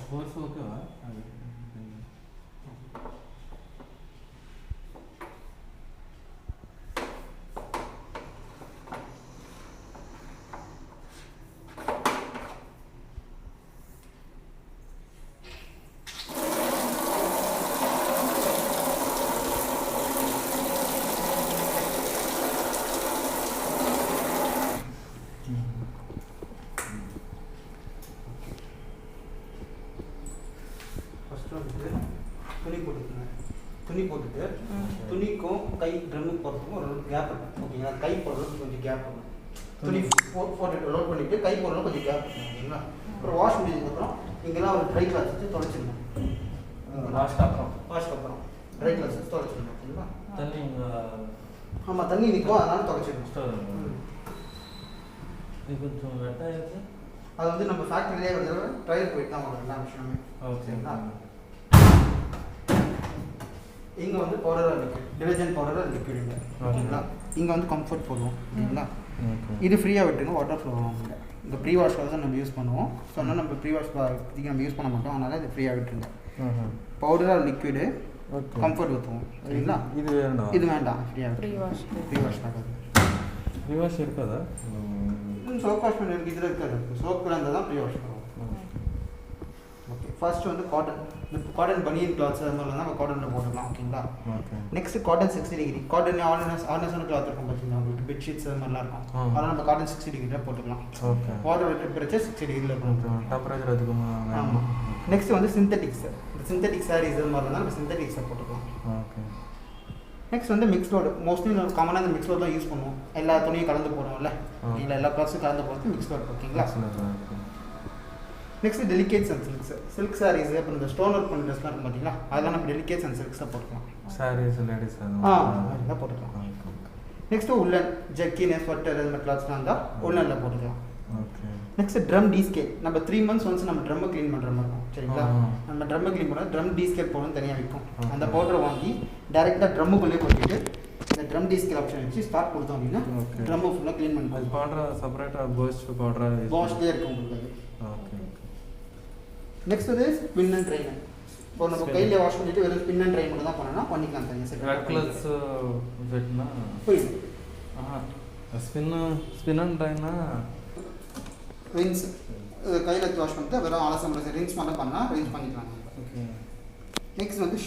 Force ஓகேவா? துணி போட்டுட்டு துணிக்கும் கை ட்ரம்முக்கு போடுறதுக்கும் ஒரு கேப் இருக்கும் ஓகேங்களா. கை போடுறதுக்கு கொஞ்சம் கேப் இருக்கும். துணி போட்டுட்டு லோட் பண்ணிவிட்டு கை போடுறதுக்கு கொஞ்சம் கேப் இருக்கும் ஓகேங்களா. அப்புறம் வாஷ் முடிஞ்சதுக்கப்புறம் இங்கெல்லாம் ஒரு ட்ரை கிளாஸ் வச்சு துடைச்சிடணும். வாஷ்க்கு அப்புறம் ட்ரை கிளாஸ் வச்சு துடைச்சிடணும் ஓகேங்களா. தண்ணி ஆமாம் தண்ணி நிற்கும், அதனால துடைச்சிடணும். இது கொஞ்சம் வெட்டாக இருக்குது. அது வந்து நம்ம ஃபேக்ட்ரியிலே வந்து ட்ரையல் போயிட்டு தான் வரும் எல்லா விஷயமே ஓகேங்களா. இங்கே வந்து பவுடராக லிக்விட், டிடர்ஜென்ட் பவுடராக லிக்விட் ஓகேங்களா. இங்கே வந்து கம்ஃபர்ட் போடுவோம் ஓகேங்களா. இது ஃப்ரீயாக விட்டுருங்க, வாட்டர் ஃப்ளோ ஆகும். இந்த ப்ரீ வாஷ்க்காக தான் நம்ம யூஸ் பண்ணுவோம். ஸோ அதனால் நம்ம ப்ரீ வாஷ் இப்போதைக்கு நம்ம யூஸ் பண்ண மாட்டோம், அதனால் இது ஃப்ரீயாக விட்டுருங்க. பவுடராக லிக்விடு கம்ஃபர்ட் ஊற்றுவோம் சரிங்களா. இது வேண்டாம், ஃப்ரீயாக ப்ரீ வாஷ் ஆகாது. ப்ரீ வாஷ் இருக்காதா? சோப் வாஷ் பண்ணி இதில் இருக்காது. சோப்பில் இருந்தால் தான் ப்ரீ வாஷ் பண்ணுவோம். ஓகே, ஃபர்ஸ்ட் வந்து காட்டன் பனியன் கிளாத்ஸ் அது மாதிரிலாம் நம்ம காட்டனில் போட்டுக்கலாம் ஓகேங்களா. Next cotton 60 degree. காட்டன் ஆர்னஸான கிளாத் இருக்கும் பார்த்தீங்கன்னா, உங்களுக்கு பெட்ஷீட்ஸ் அது மாதிரிலாம் இருக்கும். அதெல்லாம் நம்ம காட்டன் 60 டிகிரியில் போட்டுக்கலாம். வாட்டர் டெம்பரேச்சர் 60 டிகிரியில் இருக்கும். டெம்பரேச்சர் அதுக்குமா? ஆமாம். நெக்ஸ்ட் வந்து சிந்தட்டிக்ஸ். இந்த சிந்தட்டிக் சாரீஸ் அது மாதிரிலாம் நம்ம சிந்தட்டிக்ஸை போட்டுக்கலாம். ஓகே. நெக்ஸ்ட் வந்து மிக்ஸ் லோடு. மோஸ்ட்லி நம்ம காமனாக இந்த மிக்ஸ் லோடு தான் யூஸ் பண்ணுவோம். எல்லா துணியும் கலந்து போடுவோம்ல ஓகேங்களா. எல்லா கிளாத்ஸும் கலந்து போகிறது மிக்ஸ் லோடு ஓகேங்களா. Next delicates and silks. Silk saris அப்புறம் இந்த ஸ்டோன் ஒர்க் பண்ண ட்ரெஸ்லாம் இருக்கும் பார்த்தீங்களா, அதெல்லாம் நம்ம டெலிகேட்ஸ் அண்ட் சில்க்ஸாக போட்டுக்கலாம். சாரீஸ் லேடிஸ் அதெல்லாம் போட்டுக்கலாம். நெக்ஸ்ட்டு உள்ளன், ஜக்கின், ஸ்வெட்டர் அது மாதிரி கிளாத்ஸ்லாம் இருந்தால் உள்ளனில் போட்டுக்கலாம். ஓகே. Next drum descale. நம்ம 3 months ஒன்ஸ் நம்ம ட்ரம்மை க்ளீன் பண்ணுற மாதிரி இருக்கும் சரிங்களா. நம்ம ட்ரம்மை க்ளீன் பண்ணால் ட்ரம் டீஸ்கேல் பவுடர் தனியாக விற்கும். அந்த பவுடரை வாங்கி டேரெக்டாக ட்ரம்முக்குள்ளே கொட்டிட்டு இந்த ட்ரம் டீஸ்கேல் ஆப்ஷன் வச்சு ஸ்டார்ட் கொடுத்தோம் அப்படின்னா ட்ரம்மை ஃபுல்லாக க்ளீன் பண்ணி அது பவுடர் செப்பரேட்டாக Boschலேயே இருக்கும் உங்களுக்கு. ஓகே. நெக்ஸ்ட் வந்து ஸ்பின் அண்ட் ட்ரைன். இப்போ நம்ம கையில் வாஷ் பண்ணிட்டு வெறும் ஸ்பின் அண்ட் ட்ரை மட்டும் தான் பண்ணோம்னா பண்ணிக்கலாம் தனியாக செட். ரெக்லஸ் செட்னா புரியுது. ஸ்பின் அண்ட் ட்ரைனா ரின்ஸ் கையில் வாஷ் பண்ணிட்டு வெறும் ஆலசம் ரின்ஸ் மட்டும் பண்ணால் ரின்ஸ் பண்ணிக்கலாம். ஓகே. நெக்ஸ்ட் வந்து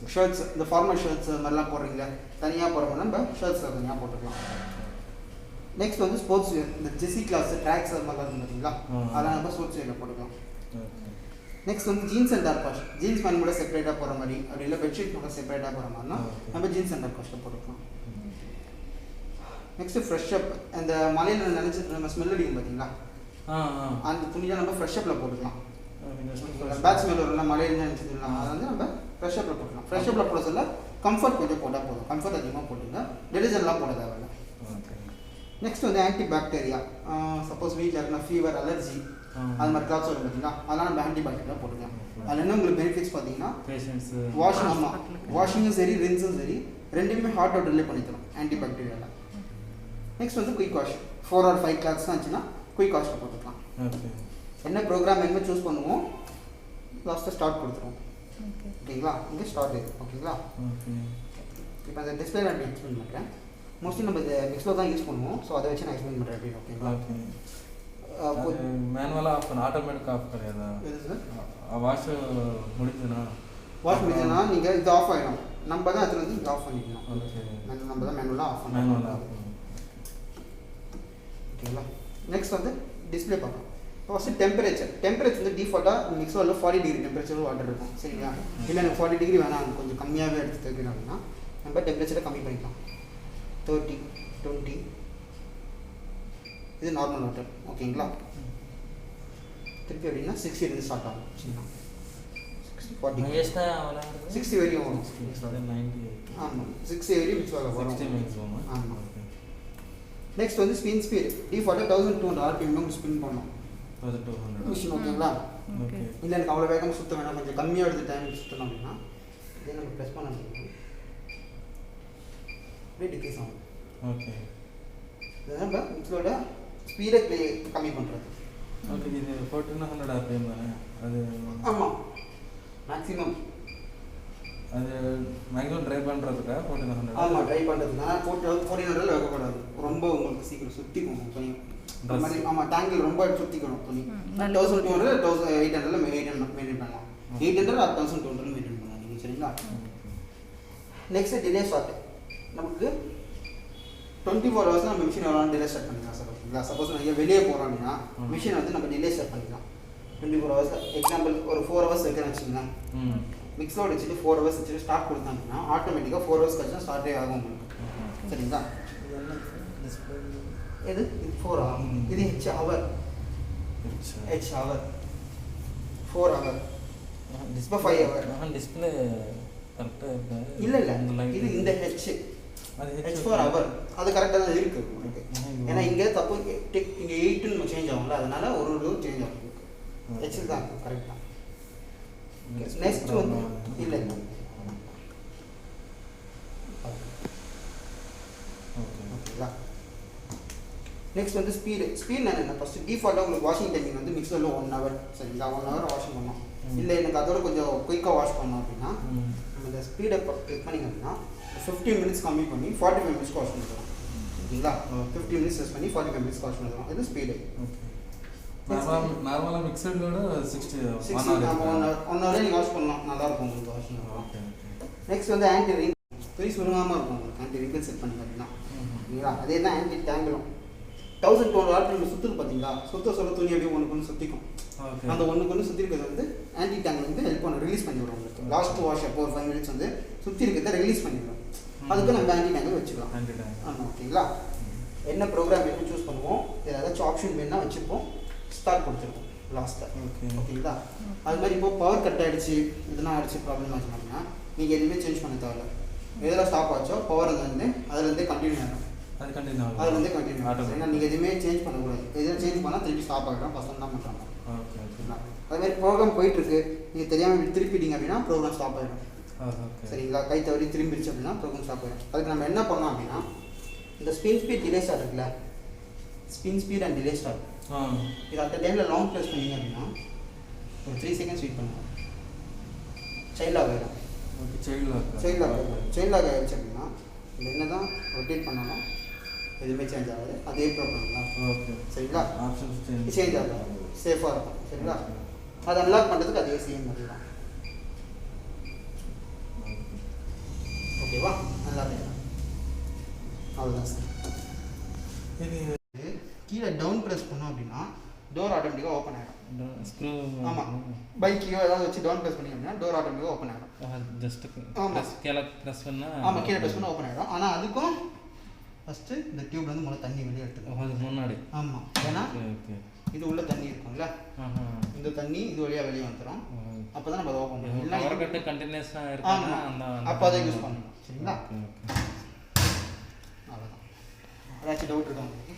ஷர்ட்ஸ். இந்த ஃபார்மல் ஷர்ட்ஸ் அது மாதிரிலாம் போடுறீங்களா, தனியாக போடுறோம்னா நம்ம ஷர்ட்ஸில் தனியாக போட்டுக்கலாம். நெக்ஸ்ட் வந்து ஸ்போர்ட்ஸ் வேர். இந்த ஜெர்சி கிளாஸ் ட்ராக்ஸ் அது மாதிரிலாம் இருக்கும் பார்த்தீங்களா, அதெல்லாம் நம்ம ஸ்போர்ட்ஸ் வேரில் போட்டுக்கலாம். நெக்ஸ்ட் வந்து jeans and dark wash. Jeans pant கூட செப்பரேட்டாக போகிற மாதிரி, அப்படி இல்லை பெட்ஷீட் கூட செப்பரேட்டாக போகிற மாதிரினா நம்ம ஜீன்ஸ் அண்ட் டார்க் வாஷில் போட்டுக்கலாம். Next fresh up. அந்த மலையில் நினச்சி நம்ம ஸ்மெல் அடிக்கும் பார்த்தீங்களா, அந்த துணியாக நம்ம ஃப்ரெஷ் அப்பில் போட்டுக்கலாம். பேட் ஸ்மெல் வரும்ல மலையில் நினச்சிக்கலாம், அதை வந்து நம்ம ஃப்ரெஷ் அப்பில் போட்டுக்கலாம். ஃப்ரெஷ் அப்பில் போட சொல்ல கம்ஃபர்ட் கொஞ்சம் போட்டால் போதும். கம்ஃபர்ட் அதிகமாக போட்டுங்க, டெலிஜன்லாம் போட தேவையில்லை. நெக்ஸ்ட் வந்து ஆன்டி பாக்டீரியா. சப்போஸ் வீட்டில் இருக்குன்னா ஃபீவர், அலர்ஜி அது மாதிரி கிளாத்ஸ் வரும் பார்த்தீங்கன்னா, அதெல்லாம் நம்ம ஆன்டி பாக்டீரியா போட்டுக்கலாம். அதில் என்ன உங்களுக்கு பெனிஃபிட்ஸ் பார்த்தீங்கன்னா, வாஷிங்கும் சரி ரின்ஸும் சரி ரெண்டுமே ஹாட் வாட்டர்லேயே பண்ணிக்கலாம் ஆன்டி பாக்டீரியாவில். நெக்ஸ்ட் வந்து குயிக் வாஷ். 4 or 5 கிளாத்ஸ் தான் இருந்துச்சுன்னா குயிக் வாஷில் போட்டுக்கலாம். என்ன ப்ரோக்ராம் எங்கே சூஸ் பண்ணுவோம், லாஸ்ட்டாக ஸ்டார்ட் கொடுத்துருவோம் ஓகேங்களா. இங்கே ஸ்டார்ட் ஓகேங்களா. இப்போ அந்த டிஸ்பிளே நான் எக்ஸ்பிளைன் பண்ணுறேன். மோஸ்ட்லி நம்ம இந்த மிக்ஸில் தான் யூஸ் பண்ணுவோம், ஸோ அதை வச்சு நான் எக்ஸ்பிளைன் பண்ணுறேன் எப்படி ஓகேங்களா. மேனுவலாக ஆஃப் பண்ண ஆட்டோமேட்டிக் ஆஃப் கிடையாதா? எது சார்? வாஷ் முடிஞ்சுன்னா நீங்கள் இது ஆஃப் ஆகிடும், நம்ம தான் அதில் வந்து இது ஆஃப் பண்ணிக்கணும். நம்ம தான் மேனுவலாக ஆஃப் பண்ணணும் ஓகேங்களா. நெக்ஸ்ட் வந்து டிஸ்பிளே பார்க்கலாம். ஃபஸ்ட்டு டெம்பரேச்சர் வந்து டிஃபால்ட்டாக மிக்ஸில் 40 டிகிரி டெம்பரேச்சர் வாட்டர் இருக்கும் சரிங்களா. இல்லை எனக்கு 40 டிகிரி வேணாம், கொஞ்சம் கம்மியாகவே எடுத்து வைக்கணும் அப்படின்னா நம்ம டெம்பரேச்சரை கம்மி பண்ணிக்கலாம். 30, 20 இது நார்மல் வாட்டர் ஓகேங்களா. திருப்பி அப்படின்னா 60 இருந்து ஸ்டார்ட் ஆகும் சரிங்களா. 60 வரையும் வரும். ஆமாம் 60 வரையும் மிக்ஸ் வரும். ஆமாம். நெக்ஸ்ட் வந்து ஸ்பின் ஸ்பீட். டிஃபால்ட்டாக 1200 RPM நம்ம ஸ்பின் பண்ணோம் மிஷின் ஓகேங்களா. இல்லை எனக்கு அவ்வளோ வேகமாக சுற்ற வேணாம், கொஞ்சம் கம்மியாக எடுத்து டைம் சுற்றணும் அப்படின்னா இதே நம்ம ப்ரெஸ் பண்ண முடியும், அப்படியே டிக்ரீஸ் ஆகும். ஓகே. இது நம்ம மிக்ஸோட ஸ்பீடை கம்மி பண்ணுறது. ஓகே இது 1400 RPM தானே அது ஆமாம் மேக்ஸிமம் அது மேக்ஸிமம் ட்ரை பண்ணுறதுக்கா 1400 ஆமாம் ட்ரை பண்ணுறதுக்கு ஆனால் 1400 வைக்கக்கூடாது ரொம்ப உங்களுக்கு சீக்கிரம் சுற்றிக்கும் துணி மாதிரி ஆமாம் டேங்கில் ரொம்ப சுற்றிக்கணும் துணி 1200 1800 மெயின்டைன் பண்ணலாம் 800 ஆர் 1200 மெயின்டைன் பண்ணலாம் நீங்கள் சரிங்களா. நெக்ஸ்ட் டிலே ஸ்டார்ட் நமக்கு 24 ஹவர்ஸ் நம்ம மிஷின் எவ்வளோ டிலே ஸ்டார்ட் பண்ணிக்கலாம் சார் ஓகேங்களா. சப்போஸ் நீங்கள் வெளியே போகிறோம் அப்படின்னா மிஷின் வந்து நம்ம டிலே ஸ்டார்ட் பண்ணிக்கலாம் 24 ஹவர்ஸ். எக்ஸாம்பிள் ஒரு 4 ஹவர்ஸ் வைக்கிறேன்னு வச்சுக்கோங்களேன். மிக்ஸோடு வச்சுட்டு 4 ஹவர்ஸ் வச்சுட்டு ஸ்டார்ட் கொடுத்தாங்கன்னா ஆட்டோமேட்டிக்காக 4 ஹவர்ஸ் கழிச்சு ஸ்டார்ட்டே ஆகும் உங்களுக்கு சரிங்களா. எது இது 4 ஹவர் இது ஹவர் ஹவர் 4 ஹவர் இப்போ 5 ஹவர் டிஸ்பிளே கரெக்டாக இருக்கு. இல்லை இது இந்த H4 ஹவர் அது கரெக்டாக தான் இருக்குது உங்களுக்கு. ஏன்னா இங்கே தப்பு இங்கே 8ன்னு நம்ம சேஞ்ச் ஆகும்ல அதனால ஒரு ரூல் சேஞ்ச் ஆகும் H தான் கரெக்ட் தான். நெக்ஸ்ட் வந்து இல்லை ஓகேங்களா. நெக்ஸ்ட் வந்து ஸ்பீட் நான் என்ன ஃபஸ்ட்டு டிஃபால்ட்டாக உங்களுக்கு வாஷிங் டைமிங் வந்து மிக்சரில் 1 ஹவர் சரிங்களா. 1 ஹவர் வாஷிங் பண்ணோம். இல்லை எனக்கு அதோட கொஞ்சம் குயிக்காக வாஷ் பண்ணோம் அப்படின்னா நம்ம இந்த ஸ்பீடை கிளிக் பண்ணிங்க அப்படின்னா 15 மினிட்ஸ் கம்மி பண்ணி 45 மினிட்ஸ்க்கு வாஷ் பண்ணிக்கலாம் ஓகேங்களா. 15 மினிட்ஸ் யூஸ் பண்ணி 45 மினிட்ஸ் வாஷ் பண்ணிக்கலாம். இது ஸ்பீடு. நார்மலாக மிக்சரோட 1 ஹவர் நீங்கள் வாஷ் பண்ணலாம் நல்லாயிருக்கும் உங்களுக்கு வாஷ் பண்ணலாம். நெக்ஸ்ட் வந்து ஆன்டி ரிங் துணி சுருங்காமல் இருக்கும் உங்களுக்கு ஆன்டி ரிங்கிள் செட் பண்ணி பார்த்தீங்கன்னா ஓகேங்களா. அதே தான் ஆன்டி டேங்கிளும் 1200 RPM சுற்றுது பார்த்தீங்களா. சுற்ற சொல்ல துணி அப்படியே ஒன்று சுற்றிக்கும். அந்த ஒன்று சுற்றி இருக்கிறது வந்து ஆன்டி டேங்கிள் வந்து ஹெல்ப் பண்ண ரிலீஸ் பண்ணி விடும் உங்களுக்கு. லாஸ்ட் வாஷ் அப்போ ஒரு 5 மினிட்ஸ் வந்து சுற்றி இருக்கிறத ரிலீஸ் பண்ணிவிடும். அதுக்கு நம்ம ஆன்டி டேங்கிள் வச்சுக்கலாம். ஆமாம் ஓகேங்களா. என்ன ப்ரோக்ராம் வேணும் சூஸ் பண்ணுவோம். ஏதாச்சும் ஆப்ஷன் வேணும்னா வச்சுப்போம். ஸ்டார்ட் கொடுத்துருக்கோம் லாஸ்ட்டாக ஓகேங்களா. அது மாதிரி இப்போ பவர் கட் ஆகிடுச்சு இதெல்லாம் ஆகிடுச்சு ப்ராப்ளம் ஆச்சு அப்படின்னா நீங்கள் எதுவுமே சேஞ்ச் பண்ண தேவையில்ல. எதில் ஸ்டாப் ஆச்சோ பவர் வந்து அதுலேருந்தே கண்டினியூ ஆகிடும். அதுலேருந்தே கண்டினியூ ஆகும். ஏன்னா நீங்கள் எதுவுமே சேஞ்ச் பண்ணக்கூடாது. எதுவும் சேஞ்ச் பண்ணால் திருப்பி ஸ்டாப் ஆகிடும். ஃபஸ்ட் தான் பண்ணுறாங்க ஓகேங்களா. அது மாதிரி ப்ரோக்ராம் போயிட்டுருக்கு நீங்கள் தெரியாமல் திருப்பிட்டீங்க அப்படின்னா ப்ரோக்ராம் ஸ்டாப் ஆகிடும் சரிங்களா. கை தவறி திரும்பிடுச்சு அப்படின்னா ப்ரோக்ராம் ஸ்டாப் ஆகிடும். அதுக்கு நம்ம என்ன பண்ணோம் அப்படின்னா இந்த ஸ்பீட் டிலே ஸ்டார்ட் இருக்குல்ல ஸ்பீட் அண்ட் டிலே ஸ்டார்ட் இது அந்த டைமில் லாங் ப்ரெஸ் பண்ணிங்க அப்படின்னா ஒரு 3 செகண்ட்ஸ் வெயிட் பண்ணுவோம். சைல்ட் லாக் ஆகிடும். சைல்ட் லாக் ஆகிடுச்சு அப்படின்னா இது என்ன தான் ரொட்டேட் பண்ணாலும் எதுவுமே சேஞ்ச் ஆகாது. அதே ப்ராப்ளம் தான் சரிங்களா. சேஞ்ச் ஆகும் சேஃபாக இருக்கும் சரிங்களா. அதை அன்லாக் பண்ணுறதுக்கு அதே சேம் மாதிரி தான் ஓகேவா. நல்லா அவ்வளோதான் சார். கீழே டவுன் ப்ரெஸ் பண்ணோம் அப்படின்னா டோர் ஆட்டோமேட்டிக்காக ஓப்பன் ஆகிடும். ஆமாம் பைக்கையோ ஏதாவது வச்சு டவுன் ப்ரெஸ் பண்ணிங்க அப்படின்னா டோர் ஆட்டோமேட்டிக்காக ஓப்பன் ஆகிடும். ஆமாம் கீழே ப்ரெஸ் பண்ணால் ஓப்பன் ஆகிடும். ஆனால் அதுக்கும் ஃபஸ்ட்டு இந்த டியூப்லேருந்து முதல்ல தண்ணி வெளியே எடுத்துக்கணும் முன்னாடி. ஆமாம் ஏன்னா இது உள்ள தண்ணி இருக்கும்ல இந்த தண்ணி இது வழியாக வெளியே வந்துடும். அப்போ தான் நம்ம அதை ஓப்பன் பண்ணணும். இல்லை கண்டினியூஸாக இருக்கும் அப்போ அதை யூஸ் பண்ணணும் சரிங்களா. அவ்வளோதான். ஏதாச்சும் டவுட் இருக்கா உங்களுக்கு?